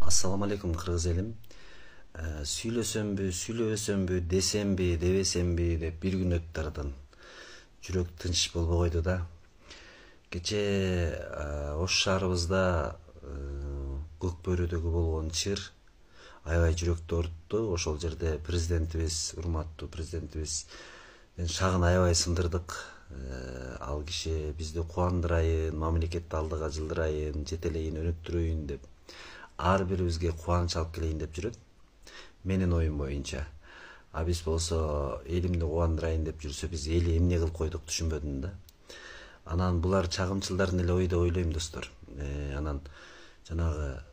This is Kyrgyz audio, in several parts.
Assalamu alaikum kırgız elim. Сүйлөсөмбү, десемби, дебесемби деп bir gün өттү арадан. Жүрөк тынч болбой койду да. Кече Ош шаарыбызда көк бөрөдөгү болгон чыр аябай жүрөктү оорутtu. Ошол жерде президентибиз, урматтуу президентибиз шагын аябай сындырдык. Ал киши бизди кубандырайын, мамлекетти алдыга жылдырайын, жетелейин, өнүктүрөйүн деп ар бирибизге кубаныч алып келейин деп жүрөт. Менин оюм боюнча. А биз болсо элимди кубандырайын деп жүрсө, биз эли эмне кылып койдук түшүнбөдүм да. Анан булар чагымчылдардын эле ой деп ойлойм достор. Анан жанагы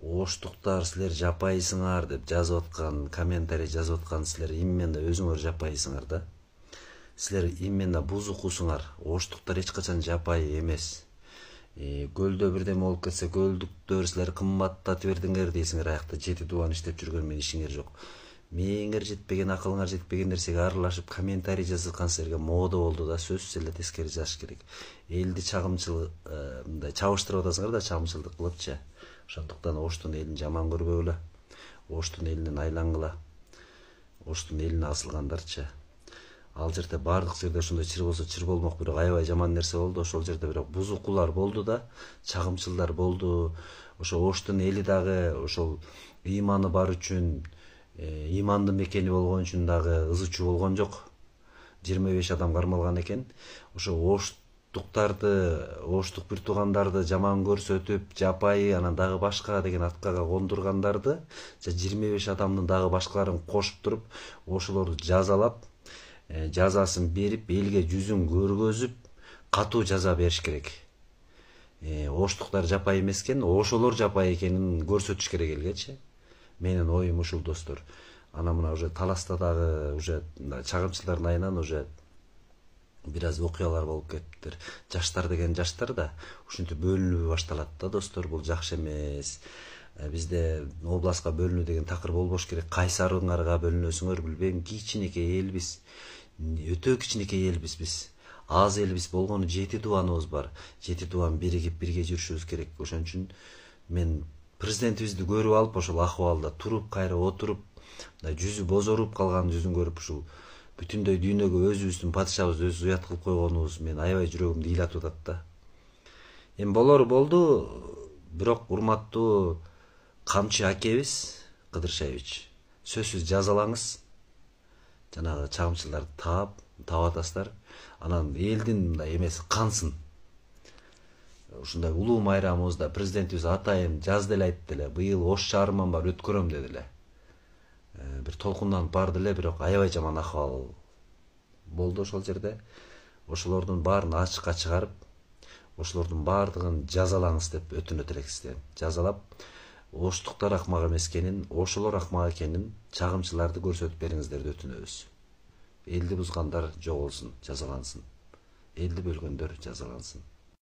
оштуктар силер жапайсыңар деп жазып аткан, комментарий жазып аткан силер именно өзүңөр жапайсыңар да. Силер именно бузукусуңар. Оштуктар эч качан жапай эмес. Гөлдө бирдеме болуп кетсе, гөлдүктөр силер кымбаттатып бердиңер дейсиңер, аякта 7 дубан иштеп жүргөн мен ишиңер жок. Мээңер жетпеген, акылыңар жетпеген нерсеге аралашып комментарий жазган силерге мода болду да, сөзсүз эле тескери жазыш керек. Элди мындай чабыштырып атасыңар да, чагымчылдык кылыпчы. Ошондуктан Оштун элин жаман көрбөгүлө. Оштун элинен айлангыла. Оштун элине асылгандарчы. Ал жерде бардык жерде ошондой чыр болсо чыр болмок, бирок аябай жаман нерсе болду. Ошол жерде бирок бузукулар болду да, чагымчылдар болду. Ошо Оштун эли дагы ошол ыйманы бар үчүн, ыймандын мекени болгон үчүн дагы ызычуу болгон жок. 25 адам кармалган экен. Ошо оштук бир туугандарды жаман көрсөтүп, жапайы, анан дагы башка деген аткага кондургандарды, 25 адамдын дагы башкаларын кошуп туруп, ошолорду жазалап, жазасын берип, элге жүзүн көргөзүп, катуу жаза бериш керек. Оштуктар жапай эмес экен, ошолор жапай экенин көрсөтүш керек элгечи. Менин оюм ушул достор. Ана мына уже Таласта дагы уже чагымчылардын айынан уже бир аз окуялар болуп кетиптир. Жаштар деген жаштар да ушинтип бөлүнүп башталат да достор, бул жакшы эмес. Бизде областка бөлүнүү деген такыр болбош керек. Кайсарыңарга бөлүнөсүңөр билбейм, кичинекей элбиз. Өтө кичинекей элбиз биз. Аз элбиз болгону 7 дубаныбыз бар. 7 дубан биригип бирге жүрүшүбүз керек. Ошон үчүн мен президентибизди көрүп алып, ошол акыбалда туруп, кайра отуруп, жүзү бозоруп калган жүзүн көрүп, ушул бүтүндөй дүйнөгө өзүбүздүн падышабыз өзүбүз уят кылып койгонубуз мен аябай жүрөгүмдү ыйлатып атат да. Эми болору болду, бирок урматтуу камчы акебиз Кыдыршевич, сөзсүз жазалаңыз. Жанагы чагымчыларды таап атасыздар. Анан элдин мындай эмеси кансын. Ушундай улуу майрамыбызда президентибиз атайын жазды эле, айтты эле, быйыл Ош шаарыман бар өткөрөм деди эле. Бир толкунданып барды эле, бирок аябай жаман акыбал болду ошол жерде. Ошолордун баарын ачыкка чыгарып, ошолордун баардыгын жазалаңыз деп өтүнөт элек сизден. Жазалап, оштуктар акмак эмес экенин, ошолор акмак экенин, чагымчыларды көрсөтүп бериңиздерди өтүнөбүз. Элди бузгандар жоголсун, жазалансын. Элди бөлгөндөр жазалансын.